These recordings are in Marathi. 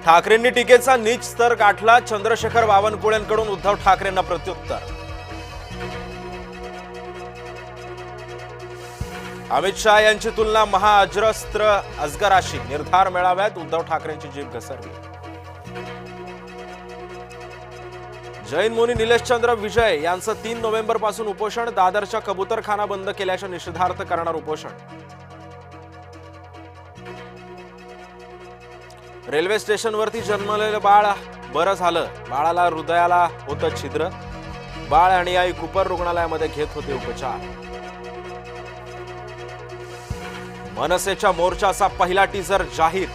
ठाकरेंनी टीकेचा नीच स्तर गाठला. चंद्रशेखर बावनकुळेंकडून उद्धव ठाकरेंना प्रत्युत्तर. अमित शहा यांची तुलना महाअजस्त्र अजगराशी. निर्धार मेळाव्यात उद्धव ठाकरेंची जीभ घसरली. जैन मुनी निलेशचंद्र विजय यांचं 3 नोव्हेंबर पासून उपोषण. दादरच्या कबूतरखाना बंद केल्याच्या निषेधार्थ करणार उपोषण. रेल्वे स्टेशनवरती जन्मलेलं बाळ बरं झालं. बाळाला हृदयाला होतं छिद्र. बाळ आणि आई कुपर रुग्णालयामध्ये घेत होते उपचार. मनसेच्या मोर्चाचा पहिला टीझर जाहीर.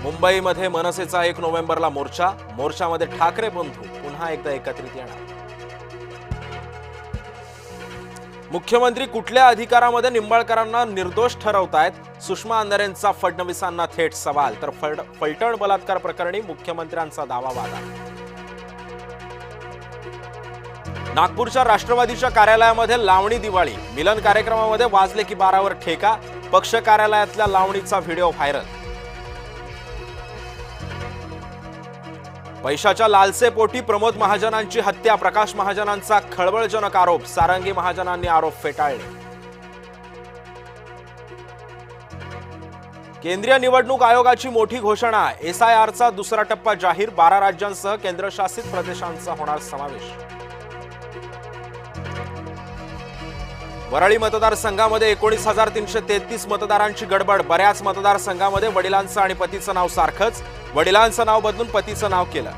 मुंबईमध्ये मनसेचा 1 नोव्हेंबरला मोर्चा. मोर्चामध्ये ठाकरे बंधू पुन्हा एकदा एकत्रित येणार. मुख्यमंत्री कुठल्या अधिकारामध्ये निंबाळकरांना निर्दोष ठरवतायत? सुषमा अंधारेंचा फडणवीसांना थेट सवाल. तर फलटण बलात्कार प्रकरणी मुख्यमंत्र्यांचा दावा वादा. नागपूरच्या राष्ट्रवादीच्या कार्यालयामध्ये लावणी दिवाळी. मिलन कार्यक्रमामध्ये वाजले की 12वर ठेका. पक्ष कार्यालयातल्या लावणीचा व्हिडिओ व्हायरल. पैशाच्या लालसेपोटी प्रमोद महाजनांची हत्या. प्रकाश महाजनांचा खळबळजनक आरोप. सारंगी महाजनांनी आरोप फेटाळले. केंद्रीय निवडणूक आयोगाची मोठी घोषणा. SIRचा दुसरा टप्पा जाहीर. 12 राज्यांसह केंद्रशासित प्रदेशांचा होणार समावेश. वरळी मतदारसंघामध्ये 19,333 मतदारांची गडबड. बऱ्याच मतदारसंघामध्ये वडिलांचं आणि पतीचं नाव सारखंच. वडिलांचं नाव बदलून पतीचं नाव केलं.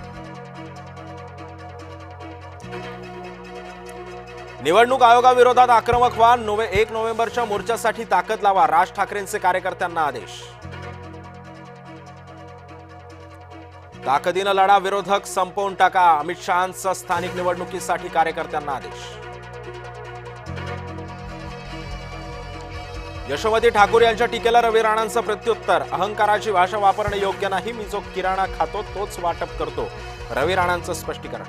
निवडणूक आयोगाविरोधात आक्रमक व्हा. 1 नोव्हेंबरच्या मोर्चासाठी ताकद लावा. राज ठाकरेंचे कार्यकर्त्यांना आदेश. ताकदीनं लढा. विरोधक संपवून टाका. अमित शहांचा स्थानिक निवडणुकीसाठी कार्यकर्त्यांना आदेश. यशोमती ठाकूर यांच्या टीकेला रवी राणांचं प्रत्युत्तर. अहंकाराची भाषा वापरणे योग्य नाही. मी जो किराणा खातो तोच वाटप करतो. रवी राणांचं स्पष्टीकरण.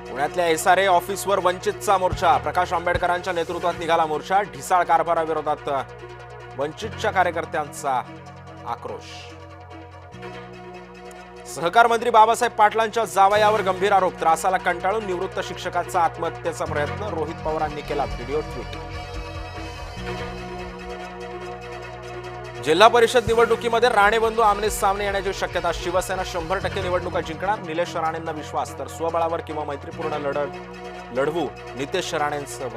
पुण्यातल्या SRA ऑफिसवर वंचितचा मोर्चा. प्रकाश आंबेडकरांच्या नेतृत्वात निघाला मोर्चा. ढिसाळ कारभाराविरोधात वंचितच्या कार्यकर्त्यांचा आक्रोश. सहकार मंत्री बाबासाहेब पाटलांच्या जावयावर गंभीर आरोप. त्रासाला कंटाळून निवृत्त शिक्षकाचा आत्महत्येचा प्रयत्न. रोहित पवारांनी केला व्हिडिओ ट्विट. जिल्हा परिषद निवडणुकीमध्ये राणे बंधू आमने सामने येण्याची शक्यता. शिवसेना 100% निवडणुका जिंकणार. निलेश राणेंना विश्वास. तर स्वबळावर किंवा मैत्रीपूर्ण लढवू नितेश राणेंचं वक्तव्य.